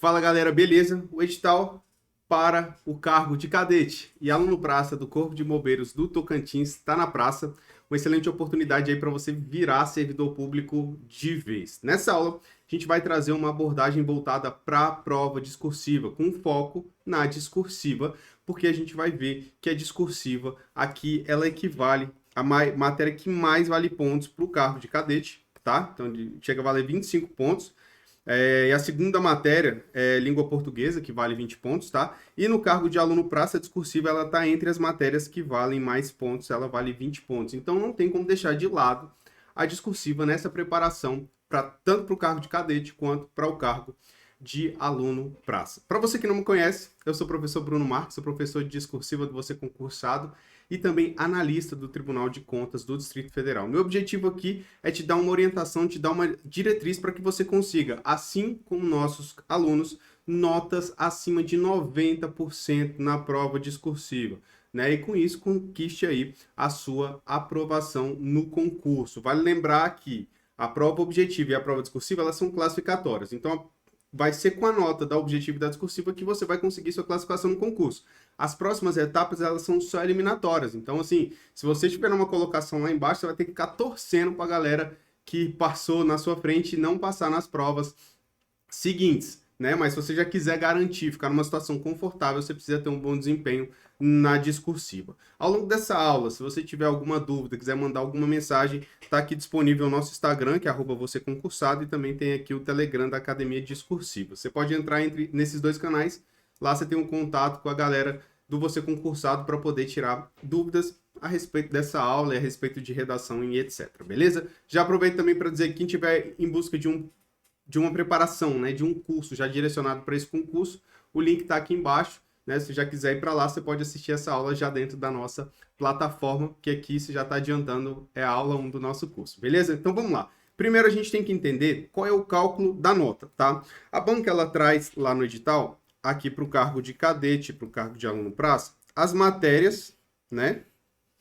Fala galera, beleza? O edital para o cargo de cadete e aluno praça do Corpo de Bombeiros do Tocantins está na praça. Uma excelente oportunidade aí para você virar servidor público de vez. Nessa aula, a gente vai trazer uma abordagem voltada para a prova discursiva, com foco na discursiva, porque a gente vai ver que a discursiva aqui ela equivale à matéria que mais vale pontos para o cargo de cadete, tá? Então chega a valer 25 pontos. E a segunda matéria é língua portuguesa, que vale 20 pontos, tá? E no cargo de aluno praça discursiva, ela está entre as matérias que valem mais pontos, ela vale 20 pontos. Então, não tem como deixar de lado a discursiva nessa preparação, tanto para o cargo de cadete quanto para o cargo de aluno praça. Para você que não me conhece, eu sou o professor Bruno Marques, sou professor de discursiva do Você Concursado e também analista do Tribunal de Contas do Distrito Federal. Meu objetivo aqui é te dar uma orientação, te dar uma diretriz para que você consiga, assim como nossos alunos, notas acima de 90% na prova discursiva. Né? E com isso, conquiste aí a sua aprovação no concurso. Vale lembrar que a prova objetiva e a prova discursiva, elas são classificatórias. Então, vai ser com a nota da objetiva e da discursiva que você vai conseguir sua classificação no concurso. As próximas etapas, elas são só eliminatórias. Então, assim, se você tiver uma colocação lá embaixo, você vai ter que ficar torcendo para a galera que passou na sua frente e não passar nas provas seguintes, né? Mas se você já quiser garantir, ficar numa situação confortável, você precisa ter um bom desempenho na discursiva. Ao longo dessa aula, se você tiver alguma dúvida, quiser mandar alguma mensagem, está aqui disponível o nosso Instagram, que é @vocêconcursado, e também tem aqui o Telegram da Academia Discursiva. Você pode entrar nesses dois canais, lá você tem um contato com a galera do Você Concursado para poder tirar dúvidas a respeito dessa aula e a respeito de redação e etc, beleza? Já aproveito também para dizer que quem estiver em busca de uma preparação, né, de um curso já direcionado para esse concurso, o link está aqui embaixo, né? Se já quiser ir para lá, você pode assistir essa aula já dentro da nossa plataforma, que aqui você já está adiantando, é a aula 1 do nosso curso, beleza? Então vamos lá. Primeiro a gente tem que entender qual é o cálculo da nota, tá? A banca ela traz lá no edital, aqui para o cargo de cadete, para o cargo de aluno praça, as matérias, né,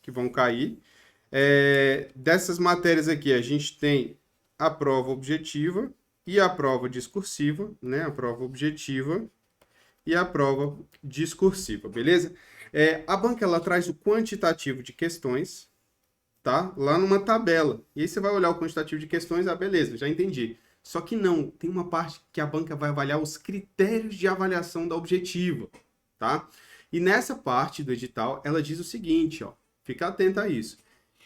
que vão cair. Dessas matérias aqui, a gente tem a prova objetiva e a prova discursiva, né? A prova objetiva e a prova discursiva, beleza? A banca, ela traz o quantitativo de questões, tá? Lá numa tabela. E aí você vai olhar o quantitativo de questões, beleza, já entendi. Só que não, tem uma parte que a banca vai avaliar os critérios de avaliação da objetiva, tá? E nessa parte do edital, ela diz o seguinte, ó, fica atento a isso,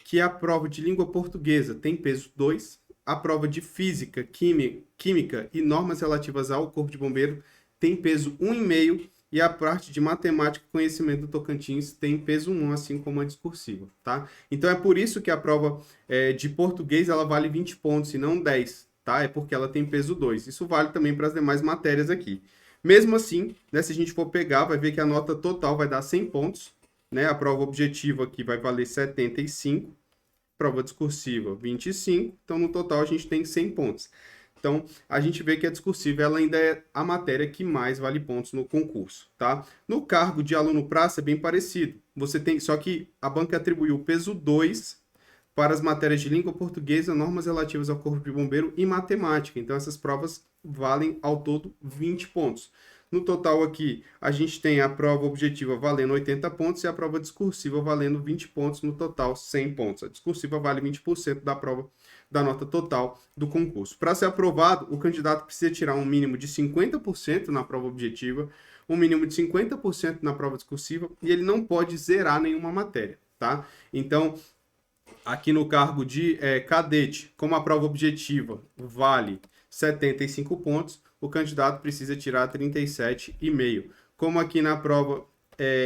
que a prova de língua portuguesa tem peso 2, a prova de física, química e normas relativas ao Corpo de Bombeiro tem peso 1,5 e a parte de matemática e conhecimento do Tocantins tem peso 1, assim como a discursiva, tá? Então é por isso que a prova de português ela vale 20 pontos e não 10, tá? É porque ela tem peso 2. Isso vale também para as demais matérias aqui. Mesmo assim, né, se a gente for pegar, vai ver que a nota total vai dar 100 pontos, né? A prova objetiva aqui vai valer 75, prova discursiva 25, então no total a gente tem 100 pontos. Então, a gente vê que a discursiva ela ainda é a matéria que mais vale pontos no concurso, tá? No cargo de aluno praça é bem parecido. Você tem, só que a banca atribuiu o peso 2 para as matérias de língua portuguesa, normas relativas ao Corpo de Bombeiro e matemática. Então, essas provas valem ao todo 20 pontos. No total aqui, a gente tem a prova objetiva valendo 80 pontos e a prova discursiva valendo 20 pontos, no total 100 pontos. A discursiva vale 20% da prova da nota total do concurso. Para ser aprovado, o candidato precisa tirar um mínimo de 50% na prova objetiva, um mínimo de 50% na prova discursiva e ele não pode zerar nenhuma matéria, tá? Então, aqui no cargo de cadete, como a prova objetiva vale 75 pontos, o candidato precisa tirar 37,5. Como aqui na prova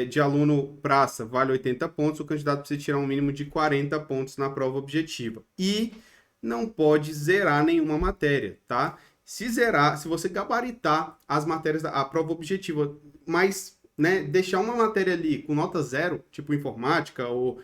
de aluno praça vale 80 pontos, o candidato precisa tirar um mínimo de 40 pontos na prova objetiva. E não pode zerar nenhuma matéria, tá? Se zerar, se você gabaritar as matérias da prova objetiva, mas né, deixar uma matéria ali com nota 0, tipo informática ou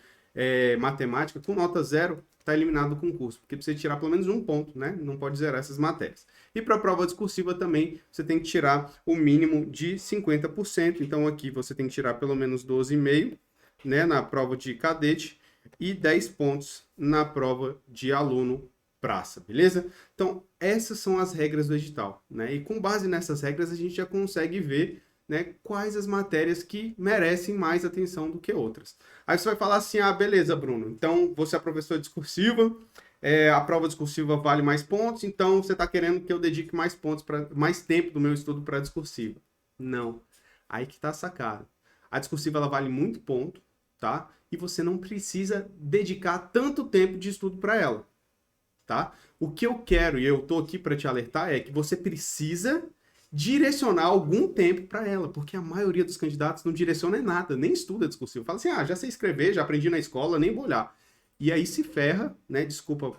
matemática, com nota 0, está eliminado do concurso, porque precisa tirar pelo menos um ponto, né? Não pode zerar essas matérias. E para a prova discursiva também, você tem que tirar o mínimo de 50%, então aqui você tem que tirar pelo menos 12,5, né, na prova de cadete, e 10 pontos na prova de aluno praça, beleza? Então, essas são as regras do edital, né? E com base nessas regras, a gente já consegue ver, né, quais as matérias que merecem mais atenção do que outras. Aí você vai falar assim, ah, beleza, Bruno, então você é professor discursiva, a prova discursiva vale mais pontos, então você está querendo que eu dedique mais pontos, mais tempo do meu estudo para a discursiva. Não. Aí que está a sacada. A discursiva ela vale muito ponto, tá? E você não precisa dedicar tanto tempo de estudo para ela, tá? O que eu quero, e eu tô aqui para te alertar, é que você precisa direcionar algum tempo para ela, porque a maioria dos candidatos não direciona nada, nem estuda discursivo. Fala assim, ah, já sei escrever, já aprendi na escola, nem vou olhar. E aí se ferra, né? Desculpa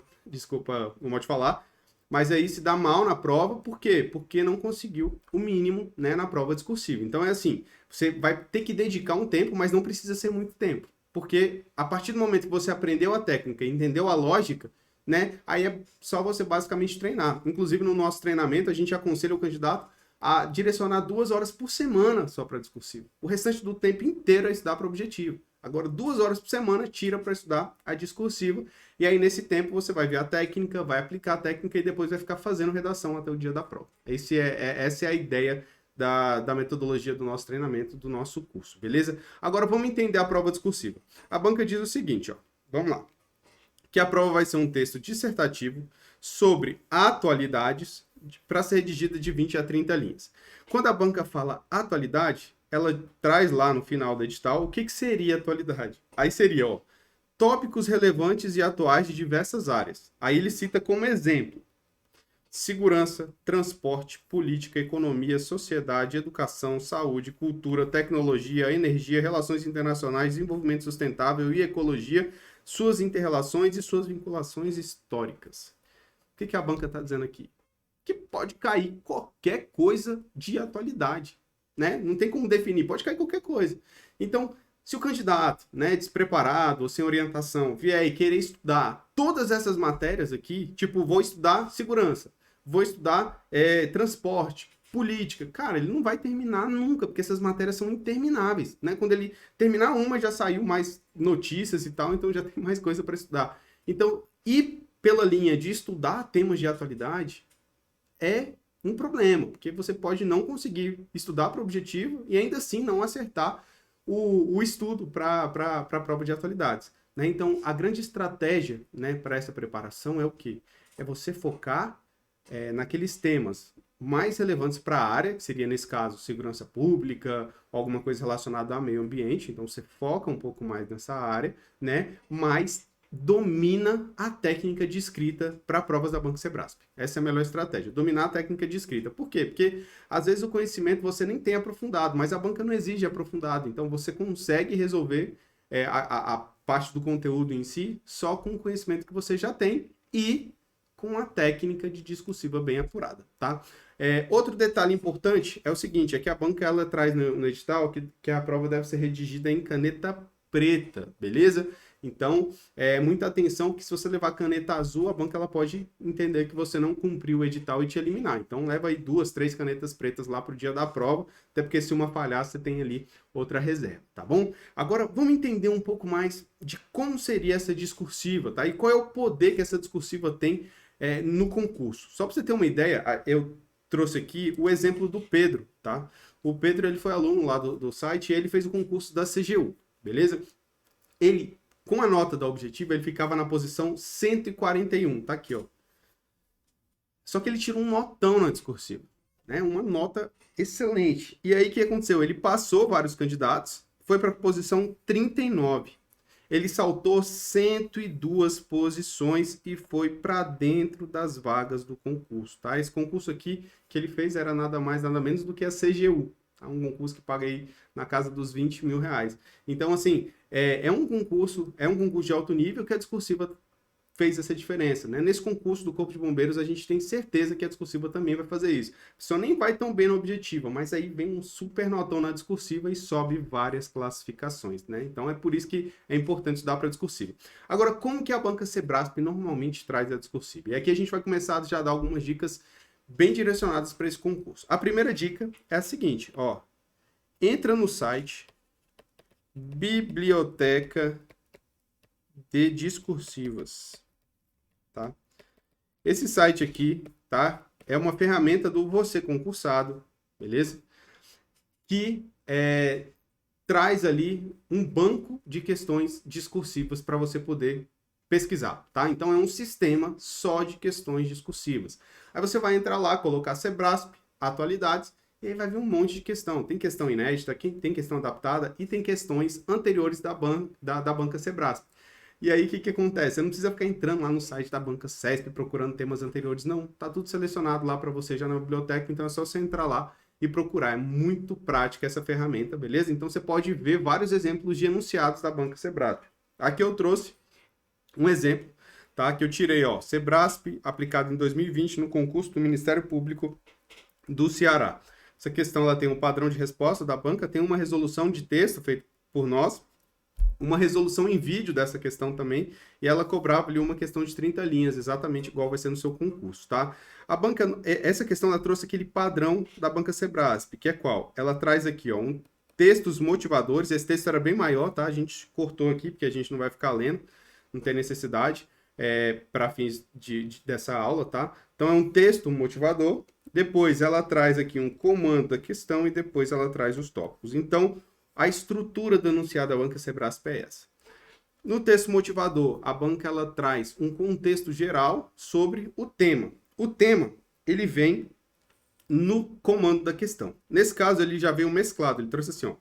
o modo de falar, mas aí se dá mal na prova, por quê? Porque não conseguiu o mínimo, né, na prova discursiva. Então é assim, você vai ter que dedicar um tempo, mas não precisa ser muito tempo. Porque a partir do momento que você aprendeu a técnica e entendeu a lógica, né, aí é só você basicamente treinar. Inclusive no nosso treinamento, a gente aconselha o candidato a direcionar 2 horas por semana só para discursivo. O restante do tempo inteiro é estudar para o objetivo. Agora, 2 horas por semana tira para estudar a discursiva. E aí, nesse tempo, você vai ver a técnica, vai aplicar a técnica e depois vai ficar fazendo redação até o dia da prova. Essa é a ideia da metodologia do nosso treinamento, do nosso curso, beleza? Agora, vamos entender a prova discursiva. A banca diz o seguinte, ó, vamos lá. Que a prova vai ser um texto dissertativo sobre atualidades para ser redigida de 20 a 30 linhas. Quando a banca fala atualidade, ela traz lá no final do edital o que seria atualidade. Aí seria, ó, tópicos relevantes e atuais de diversas áreas. Aí ele cita como exemplo segurança, transporte, política, economia, sociedade, educação, saúde, cultura, tecnologia, energia, relações internacionais, desenvolvimento sustentável e ecologia, suas interrelações e suas vinculações históricas. O que a banca está dizendo aqui? Que pode cair qualquer coisa de atualidade, né? Não tem como definir, pode cair qualquer coisa. Então, se o candidato, né, despreparado ou sem orientação, vier e querer estudar todas essas matérias aqui, tipo, vou estudar segurança, vou estudar transporte, política, cara, ele não vai terminar nunca, porque essas matérias são intermináveis, né? Quando ele terminar uma, já saiu mais notícias e tal, então já tem mais coisa para estudar. Então, ir pela linha de estudar temas de atualidade é um problema, porque você pode não conseguir estudar para o objetivo e ainda assim não acertar o estudo para a prova de atualidades. Né? Então, a grande estratégia, né, para essa preparação é o quê? É você focar naqueles temas mais relevantes para a área, que seria, nesse caso, segurança pública, alguma coisa relacionada ao meio ambiente. Então, você foca um pouco mais nessa área, né? Mas domina a técnica de escrita para provas da Banco Sebrasp. Essa é a melhor estratégia, dominar a técnica de escrita. Por quê? Porque às vezes o conhecimento você nem tem aprofundado, mas a banca não exige aprofundado, então você consegue resolver a parte do conteúdo em si só com o conhecimento que você já tem e com a técnica de discursiva bem apurada, tá? Outro detalhe importante é o seguinte, é que a banca ela traz no edital que a prova deve ser redigida em caneta preta, beleza? Então, muita atenção que se você levar caneta azul, a banca ela pode entender que você não cumpriu o edital e te eliminar. Então, leva aí 2, 3 canetas pretas lá para o dia da prova, até porque se uma falhar, você tem ali outra reserva, tá bom? Agora, vamos entender um pouco mais de como seria essa discursiva, tá? E qual é o poder que essa discursiva tem no concurso. Só para você ter uma ideia, eu trouxe aqui o exemplo do Pedro, tá? O Pedro, ele foi aluno lá do site e ele fez o concurso da CGU, beleza? Ele, com a nota da objetiva, ele ficava na posição 141, tá aqui, ó. Só que ele tirou um notão na discursiva, né? Uma nota excelente. E aí, o que aconteceu? Ele passou vários candidatos, foi para a posição 39. Ele saltou 102 posições e foi para dentro das vagas do concurso, tá? Esse concurso aqui que ele fez era nada mais, nada menos do que a CGU, tá? Um concurso que paga aí na casa dos 20 mil reais. Então, assim, é um concurso de alto nível que a discursiva fez essa diferença, né? Nesse concurso do Corpo de Bombeiros, a gente tem certeza que a discursiva também vai fazer isso. Só nem vai tão bem na objetiva, mas aí vem um super notão na discursiva e sobe várias classificações, né? Então é por isso que é importante estudar para a discursiva. Agora, como que a banca Sebrasp normalmente traz a discursiva? E aqui a gente vai começar a já dar algumas dicas bem direcionadas para esse concurso. A primeira dica é a seguinte, ó. Entra no site Biblioteca de Discursivas. Tá? Esse site aqui, tá? É uma ferramenta do Você Concursado, beleza? Que traz ali um banco de questões discursivas para você poder pesquisar, tá? Então é um sistema só de questões discursivas. Aí você vai entrar lá, colocar Sebrasp, atualidades, e aí vai vir um monte de questão. Tem questão inédita, tem questão adaptada e tem questões anteriores da banca Sebrasp. E aí, o que acontece? Você não precisa ficar entrando lá no site da banca CESP procurando temas anteriores, não. Tá tudo selecionado lá para você já na biblioteca, então é só você entrar lá e procurar. É muito prática essa ferramenta, beleza? Então você pode ver vários exemplos de enunciados da banca Sebrasp. Aqui eu trouxe um exemplo, tá? Que eu tirei, ó, Sebrasp aplicado em 2020 no concurso do Ministério Público do Ceará. Essa questão ela tem um padrão de resposta da banca, tem uma resolução de texto feita por nós, uma resolução em vídeo dessa questão também, e ela cobrava ali uma questão de 30 linhas, exatamente igual vai ser no seu concurso, tá? A banca, essa questão ela trouxe aquele padrão da banca Sebrasp, que é qual? Ela traz aqui, ó, textos motivadores, esse texto era bem maior, tá? A gente cortou aqui, porque a gente não vai ficar lendo, não tem necessidade, para fins dessa aula, tá? Então é um texto motivador, depois ela traz aqui um comando da questão e depois ela traz os tópicos. Então, a estrutura do enunciado da banca Sebrasp é essa. No texto motivador, a banca ela traz um contexto geral sobre o tema. O tema, ele vem no comando da questão. Nesse caso, ele já veio mesclado. Ele trouxe assim, ó,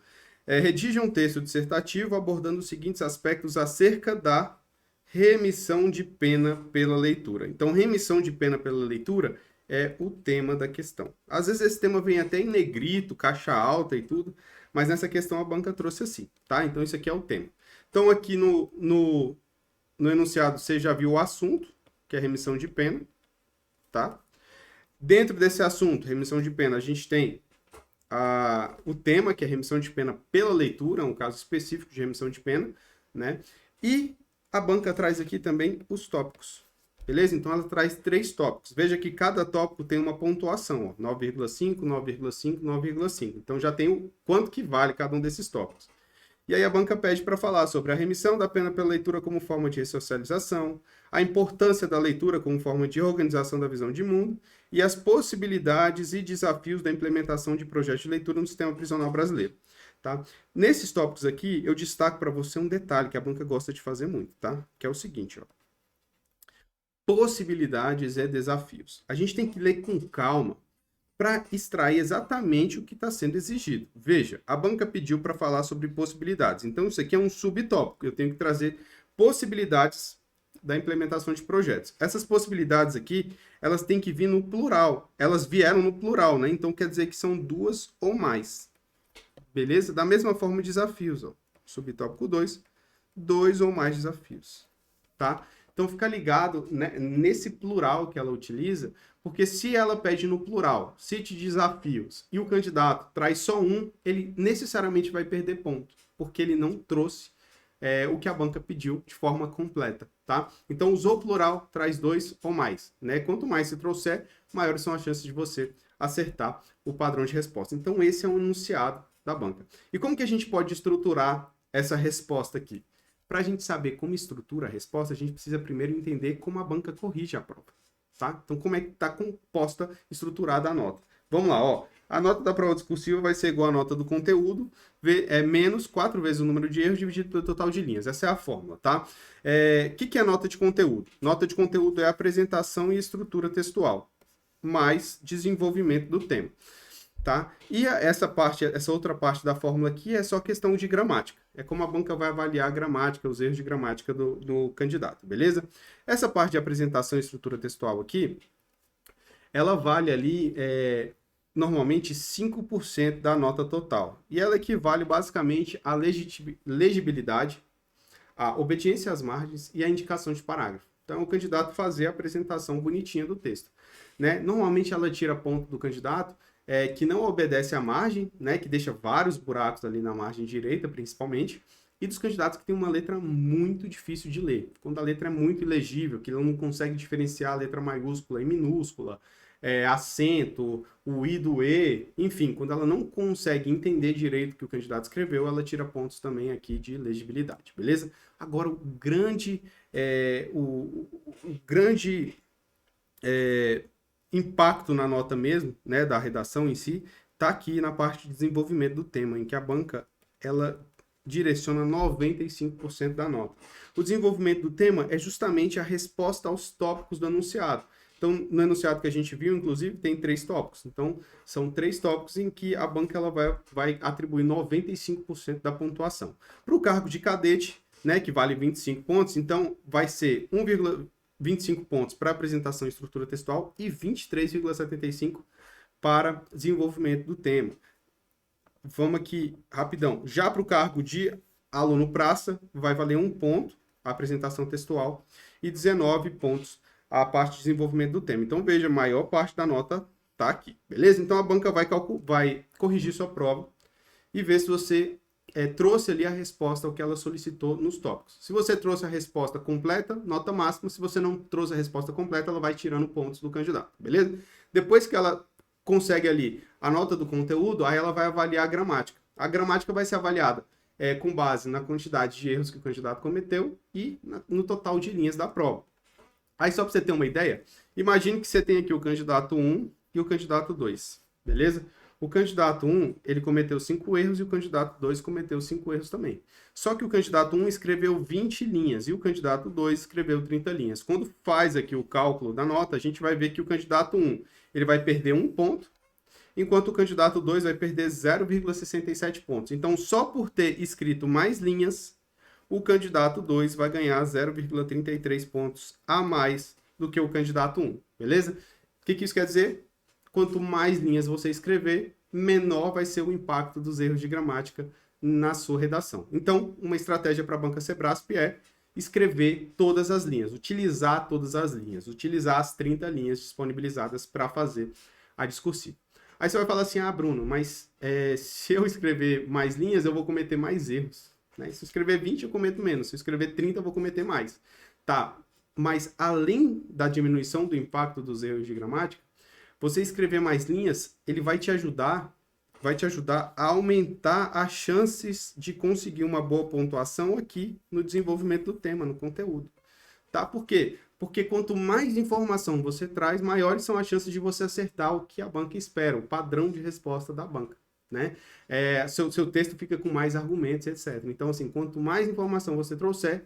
redige um texto dissertativo abordando os seguintes aspectos acerca da remissão de pena pela leitura. Então, remissão de pena pela leitura é o tema da questão. Às vezes esse tema vem até em negrito, caixa alta e tudo, mas nessa questão a banca trouxe assim, tá? Então isso aqui é o tema. Então aqui no enunciado você já viu o assunto, que é remissão de pena, tá? Dentro desse assunto, remissão de pena, a gente tem o tema, que é remissão de pena pela leitura, um caso específico de remissão de pena, né? E a banca traz aqui também os tópicos, beleza? Então ela traz 3 tópicos. Veja que cada tópico tem uma pontuação, ó, 9,5, 9,5, 9,5. Então já tem o quanto que vale cada um desses tópicos. E aí a banca pede para falar sobre a remissão da pena pela leitura como forma de ressocialização, a importância da leitura como forma de organização da visão de mundo e as possibilidades e desafios da implementação de projetos de leitura no sistema prisional brasileiro. Tá? Nesses tópicos aqui, eu destaco para você um detalhe que a banca gosta de fazer muito, tá? Que é o seguinte, ó. Possibilidades e desafios. A gente tem que ler com calma para extrair exatamente o que está sendo exigido. Veja, a banca pediu para falar sobre possibilidades. Então, isso aqui é um subtópico. Eu tenho que trazer possibilidades da implementação de projetos. Essas possibilidades aqui, elas têm que vir no plural. Elas vieram no plural, né? Então, quer dizer que são 2 ou mais. Beleza? Da mesma forma, desafios. Ó. Subtópico 2, 2 ou mais desafios. Tá? Então, fica ligado, né, nesse plural que ela utiliza, porque se ela pede no plural, cite desafios, e o candidato traz só um, ele necessariamente vai perder ponto, porque ele não trouxe o que a banca pediu de forma completa, tá? Então, usou plural, traz 2 ou mais, né? Quanto mais se trouxer, maiores são as chances de você acertar o padrão de resposta. Então, esse é um enunciado da banca. E como que a gente pode estruturar essa resposta aqui? Para a gente saber como estrutura a resposta, a gente precisa primeiro entender como a banca corrige a prova, tá? Então, como é que está composta, estruturada a nota. Vamos lá, ó. A nota da prova discursiva vai ser igual à nota do conteúdo, menos 4 vezes o número de erros dividido pelo total de linhas. Essa é a fórmula, tá? Que é a nota de conteúdo? Nota de conteúdo é a apresentação e estrutura textual, mais desenvolvimento do tema. Tá? E essa outra parte da fórmula aqui é só questão de gramática. É como a banca vai avaliar a gramática, os erros de gramática do candidato, beleza? Essa parte de apresentação e estrutura textual aqui, ela vale ali, normalmente, 5% da nota total. E ela equivale basicamente à legibilidade, à obediência às margens e à indicação de parágrafo. Então, o candidato fazer a apresentação bonitinha do texto. Né? Normalmente, ela tira ponto do candidato que não obedece à margem, né, que deixa vários buracos ali na margem direita, principalmente, e dos candidatos que tem uma letra muito difícil de ler. Quando a letra é muito ilegível, que ele não consegue diferenciar a letra maiúscula e minúscula, acento, o I do E, enfim, quando ela não consegue entender direito o que o candidato escreveu, ela tira pontos também aqui de legibilidade, beleza? Agora, o grande impacto na nota mesmo, né, da redação em si, está aqui na parte de desenvolvimento do tema, em que a banca ela direciona 95% da nota. O desenvolvimento do tema é justamente a resposta aos tópicos do enunciado. Então, no enunciado que a gente viu, inclusive, tem 3 tópicos. Então, são 3 tópicos em que a banca ela vai atribuir 95% da pontuação. Para o cargo de cadete, né, que vale 25 pontos, então vai ser 1,25 pontos para apresentação e estrutura textual e 23,75 para desenvolvimento do tema. Vamos aqui, rapidão. Já para o cargo de aluno praça, vai valer 1 ponto a apresentação textual e 19 pontos a parte de desenvolvimento do tema. Então, veja, a maior parte da nota está aqui, beleza? Então, a banca vai corrigir sua prova e ver se você trouxe ali a resposta ao que ela solicitou nos tópicos. Se você trouxe a resposta completa, nota máxima. Se você não trouxe a resposta completa, ela vai tirando pontos do candidato, beleza? Depois que ela consegue ali a nota do conteúdo, aí ela vai avaliar a gramática. A gramática vai ser avaliada com base na quantidade de erros que o candidato cometeu e no total de linhas da prova. Aí, só para você ter uma ideia, imagine que você tem aqui o candidato 1 e o candidato 2, beleza? O candidato 1, ele cometeu 5 erros e o candidato 2 cometeu 5 erros também. Só que o candidato 1 escreveu 20 linhas e o candidato 2 escreveu 30 linhas. Quando faz aqui o cálculo da nota, a gente vai ver que o candidato 1 ele vai perder 1 ponto, enquanto o candidato 2 vai perder 0,67 pontos. Então, só por ter escrito mais linhas, o candidato 2 vai ganhar 0,33 pontos a mais do que o candidato 1, beleza? O que isso quer dizer? Quanto mais linhas você escrever, menor vai ser o impacto dos erros de gramática na sua redação. Então, uma estratégia para a banca Sebrasp é escrever todas as linhas, utilizar todas as linhas, utilizar as 30 linhas disponibilizadas para fazer a discursiva. Aí você vai falar assim, Bruno, mas se eu escrever mais linhas, eu vou cometer mais erros. Né? Se eu escrever 20, eu cometo menos. Se eu escrever 30, eu vou cometer mais. Tá, mas além da diminuição do impacto dos erros de gramática, você escrever mais linhas, ele vai te ajudar a aumentar as chances de conseguir uma boa pontuação aqui no desenvolvimento do tema, no conteúdo. Tá? Por quê? Porque quanto mais informação você traz, maiores são as chances de você acertar o que a banca espera, o padrão de resposta da banca. Né? Seu texto fica com mais argumentos, etc. Então, assim, quanto mais informação você trouxer,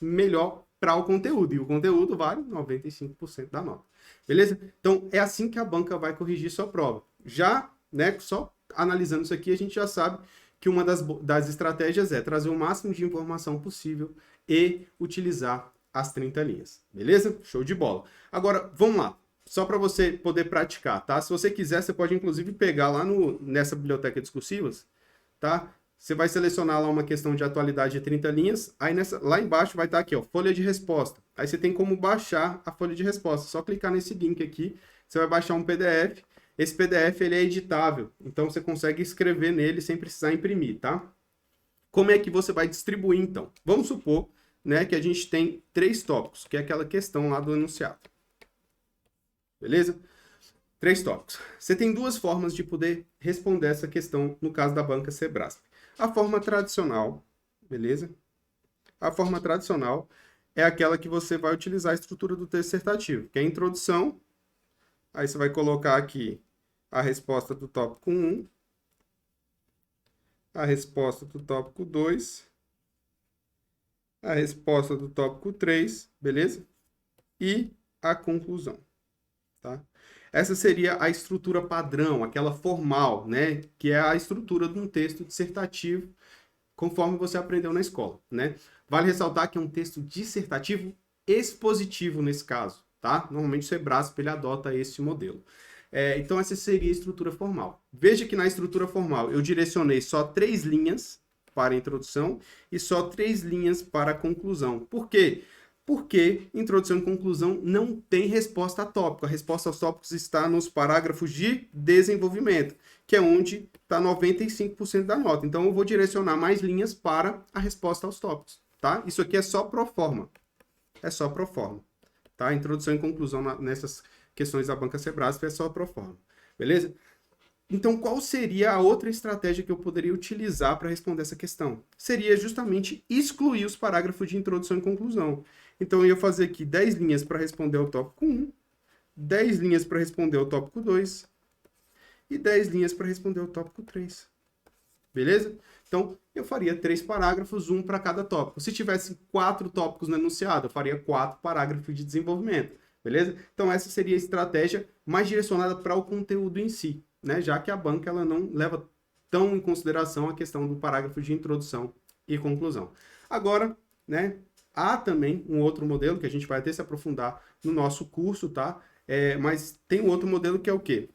melhor para o conteúdo. E o conteúdo vale 95% da nota. Beleza? Então, é assim que a banca vai corrigir sua prova. Já, né, só analisando isso aqui, a gente já sabe que uma das estratégias é trazer o máximo de informação possível e utilizar as 30 linhas. Beleza? Show de bola. Agora, vamos lá. Só para você poder praticar, tá? Se você quiser, você pode inclusive pegar lá nessa biblioteca discursivas, tá? Você vai selecionar lá uma questão de atualidade de 30 linhas, aí lá embaixo vai estar aqui, ó, folha de resposta. Aí você tem como baixar a folha de resposta. Só clicar nesse link aqui, você vai baixar um PDF. Esse PDF ele é editável, então você consegue escrever nele sem precisar imprimir, tá? Como é que você vai distribuir, então? Vamos supor, né, que a gente tem 3 tópicos, que é aquela questão lá do enunciado. Beleza? 3 tópicos. Você tem 2 formas de poder responder essa questão no caso da banca Sebrasp. A forma tradicional, beleza? A forma tradicional é aquela que você vai utilizar a estrutura do texto dissertativo, que é a introdução. Aí você vai colocar aqui a resposta do tópico 1, a resposta do tópico 2, a resposta do tópico 3, beleza? E a conclusão. Tá? Essa seria a estrutura padrão, aquela formal, né? Que é a estrutura de um texto dissertativo, conforme você aprendeu na escola, né? Vale ressaltar que é um texto dissertativo expositivo nesse caso, tá? Normalmente o Sebrasp ele adota esse modelo. Então essa seria a estrutura formal. Veja que na estrutura formal eu direcionei só 3 linhas para a introdução e só 3 linhas para a conclusão. Por quê? Porque introdução e conclusão não tem resposta a tópico. A resposta aos tópicos está nos parágrafos de desenvolvimento, que é onde está 95% da nota. Então, eu vou direcionar mais linhas para a resposta aos tópicos, tá? Isso aqui é só pro forma. É só pro forma, tá? Introdução e conclusão nessas questões da banca Sebrasp é só pro forma, beleza? Então, qual seria a outra estratégia que eu poderia utilizar para responder essa questão? Seria justamente excluir os parágrafos de introdução e conclusão. Então, eu ia fazer aqui 10 linhas para responder ao tópico 1, 10 linhas para responder o tópico 2 e 10 linhas para responder o tópico 3. Beleza? Então, eu faria 3 parágrafos, um para cada tópico. Se tivesse 4 tópicos no enunciado, eu faria 4 parágrafos de desenvolvimento. Beleza? Então, essa seria a estratégia mais direcionada para o conteúdo em si, né? Já que a banca ela não leva tão em consideração a questão do parágrafo de introdução e conclusão. Agora, né, há também um outro modelo que a gente vai até se aprofundar no nosso curso, tá? Mas tem um outro modelo que é o quê?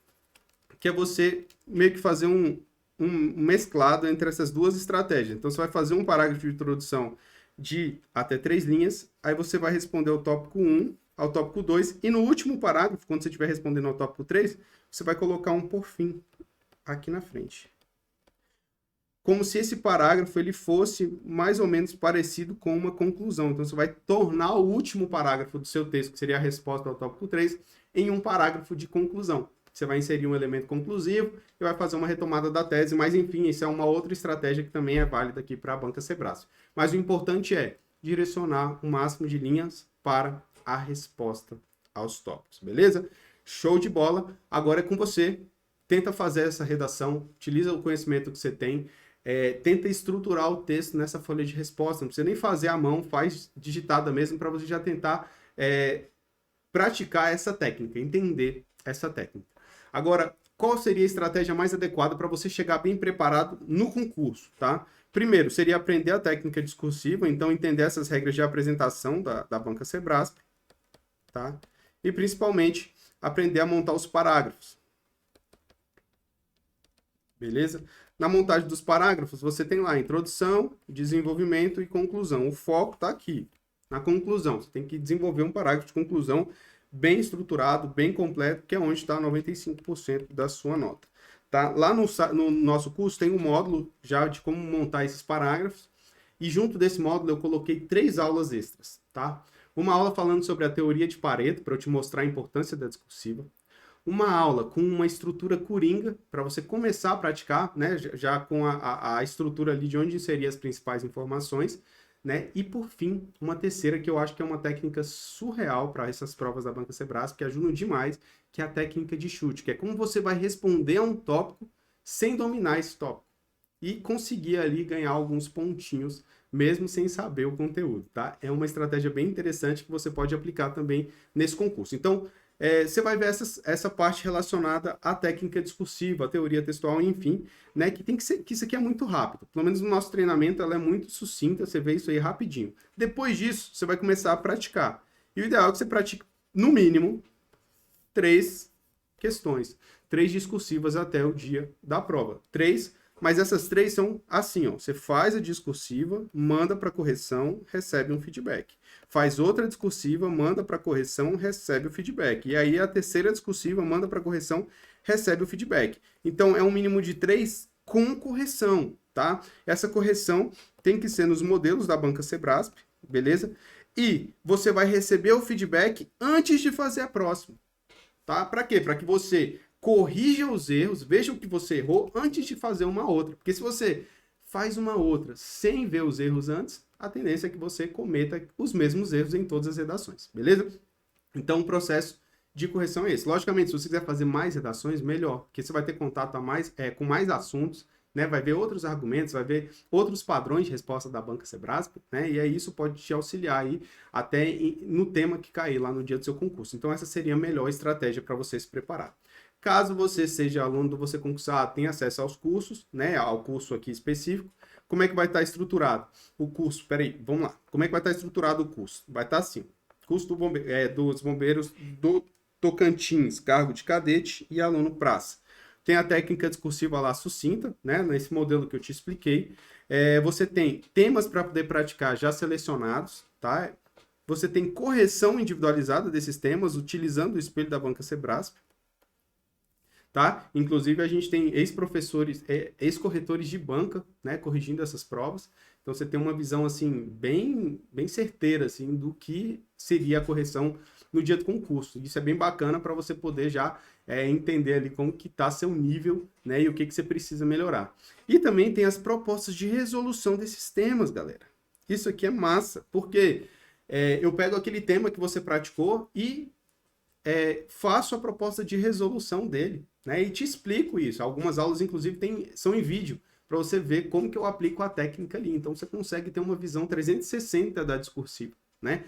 Que é você meio que fazer um mesclado entre essas duas estratégias. Então, você vai fazer um parágrafo de introdução de até 3 linhas, aí você vai responder ao tópico 1, ao tópico 2, e no último parágrafo, quando você estiver respondendo ao tópico 3, você vai colocar um por fim aqui na frente. Como se esse parágrafo ele fosse mais ou menos parecido com uma conclusão. Então, você vai tornar o último parágrafo do seu texto, que seria a resposta ao tópico 3, em um parágrafo de conclusão. Você vai inserir um elemento conclusivo e vai fazer uma retomada da tese, mas enfim, isso é uma outra estratégia que também é válida aqui para a banca Sebrasp. Mas o importante é direcionar o máximo de linhas para a resposta aos tópicos, beleza? Show de bola! Agora é com você. Tenta fazer essa redação, utiliza o conhecimento que você tem, tenta estruturar o texto nessa folha de resposta. Não precisa nem fazer à mão, faz digitada mesmo para você já tentar praticar essa técnica, entender essa técnica. Agora, qual seria a estratégia mais adequada para você chegar bem preparado no concurso, tá? Primeiro, seria aprender a técnica discursiva, então entender essas regras de apresentação da banca Sebrasp, tá? E principalmente, aprender a montar os parágrafos. Beleza? Na montagem dos parágrafos, você tem lá introdução, desenvolvimento e conclusão. O foco está aqui, na conclusão. Você tem que desenvolver um parágrafo de conclusão bem estruturado, bem completo, que é onde está 95% da sua nota. Tá? Lá no nosso curso tem um módulo já de como montar esses parágrafos, e junto desse módulo eu coloquei 3 aulas extras. Tá? Uma aula falando sobre a teoria de Pareto, para eu te mostrar a importância da discursiva. Uma aula com uma estrutura coringa, para você começar a praticar, né, já com a estrutura ali de onde inserir as principais informações, né? E por fim, uma terceira que eu acho que é uma técnica surreal para essas provas da banca Sebrasp, que ajudam demais, que é a técnica de chute, que é como você vai responder a um tópico sem dominar esse tópico e conseguir ali ganhar alguns pontinhos, mesmo sem saber o conteúdo, tá? É uma estratégia bem interessante que você pode aplicar também nesse concurso. Então, você vai ver essa parte relacionada à técnica discursiva, à teoria textual, enfim, né? Que tem que ser, que isso aqui é muito rápido. Pelo menos no nosso treinamento ela é muito sucinta, você vê isso aí rapidinho. Depois disso, você vai começar a praticar. E o ideal é que você pratique, no mínimo, 3 questões. 3 discursivas até o dia da prova. 3, mas essas 3 são assim, ó. Você faz a discursiva, manda para correção, recebe um feedback. Faz outra discursiva, manda para correção, recebe o feedback. E aí a terceira discursiva, manda para correção, recebe o feedback. Então é um mínimo de 3 com correção, tá? Essa correção tem que ser nos modelos da banca Sebrasp, beleza? E você vai receber o feedback antes de fazer a próxima, tá? Para quê? Para que você corrija os erros, veja o que você errou antes de fazer uma outra. Porque se você faz uma outra sem ver os erros antes, a tendência é que você cometa os mesmos erros em todas as redações, beleza? Então, o processo de correção é esse. Logicamente, se você quiser fazer mais redações, melhor, porque você vai ter contato com mais assuntos, né? Vai ver outros argumentos, vai ver outros padrões de resposta da banca Sebrasp, né? E aí isso pode te auxiliar aí até no tema que cair lá no dia do seu concurso. Então, essa seria a melhor estratégia para você se preparar. Caso você seja aluno do Você Concursar, tenha acesso aos cursos, né, ao curso aqui específico, como é que vai estar estruturado o curso? Peraí, vamos lá. Como é que vai estar estruturado o curso? Vai estar assim, curso dos bombeiros do Tocantins, cargo de cadete e aluno praça. Tem a técnica discursiva lá sucinta, né, nesse modelo que eu te expliquei. Você tem temas para poder praticar já selecionados, tá? Você tem correção individualizada desses temas, utilizando o espelho da banca Sebrasp. Tá? Inclusive, a gente tem ex-professores, ex-corretores de banca, né, corrigindo essas provas. Então, você tem uma visão, assim, bem certeira, assim, do que seria a correção no dia do concurso. Isso é bem bacana para você poder já entender ali como que está seu nível, né, e o que você precisa melhorar. E também tem as propostas de resolução desses temas, galera. Isso aqui é massa, porque eu pego aquele tema que você praticou e faço a proposta de resolução dele, né? E te explico isso. Algumas aulas, inclusive, são em vídeo, para você ver como que eu aplico a técnica ali. Então, você consegue ter uma visão 360 da discursiva, né?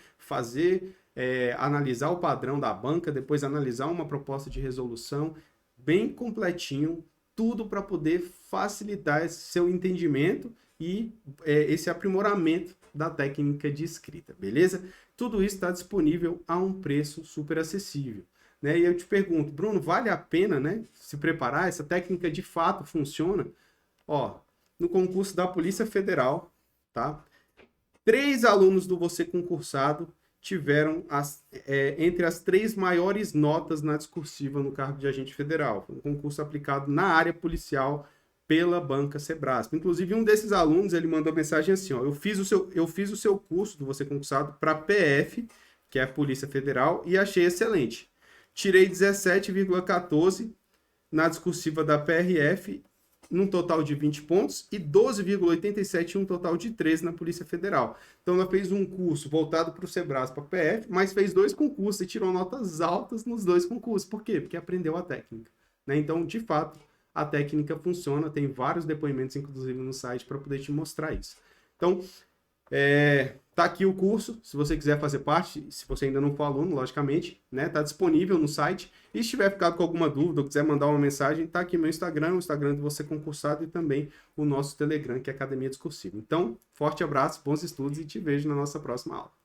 Analisar o padrão da banca, depois analisar uma proposta de resolução, bem completinho, tudo para poder facilitar esse seu entendimento e esse aprimoramento da técnica de escrita, beleza? Tudo isso está disponível a um preço super acessível, né? E eu te pergunto, Bruno, vale a pena, né, se preparar? Essa técnica de fato funciona? Ó, no concurso da Polícia Federal, tá? 3 alunos do Você Concursado tiveram entre as 3 maiores notas na discursiva no cargo de agente federal. Foi um concurso aplicado na área policial pela banca Sebrasp. Inclusive, um desses alunos, ele mandou mensagem assim, ó, eu fiz o seu curso do Você Concursado para PF, que é a Polícia Federal, e achei excelente. Tirei 17,14 na discursiva da PRF, num total de 20 pontos, e 12,87 em um total de 13 na Polícia Federal. Então, ela fez um curso voltado para o Sebrasp, para a PF, mas fez 2 concursos e tirou notas altas nos 2 concursos. Por quê? Porque aprendeu a técnica, né? Então, de fato, a técnica funciona. Tem vários depoimentos, inclusive, no site, para poder te mostrar isso. Então, tá aqui o curso, se você quiser fazer parte, se você ainda não for aluno, logicamente, né, tá disponível no site. E se tiver ficado com alguma dúvida ou quiser mandar uma mensagem, tá aqui meu Instagram, o Instagram de Você Concursado e também o nosso Telegram, que é Academia Discursiva. Então, forte abraço, bons estudos e te vejo na nossa próxima aula.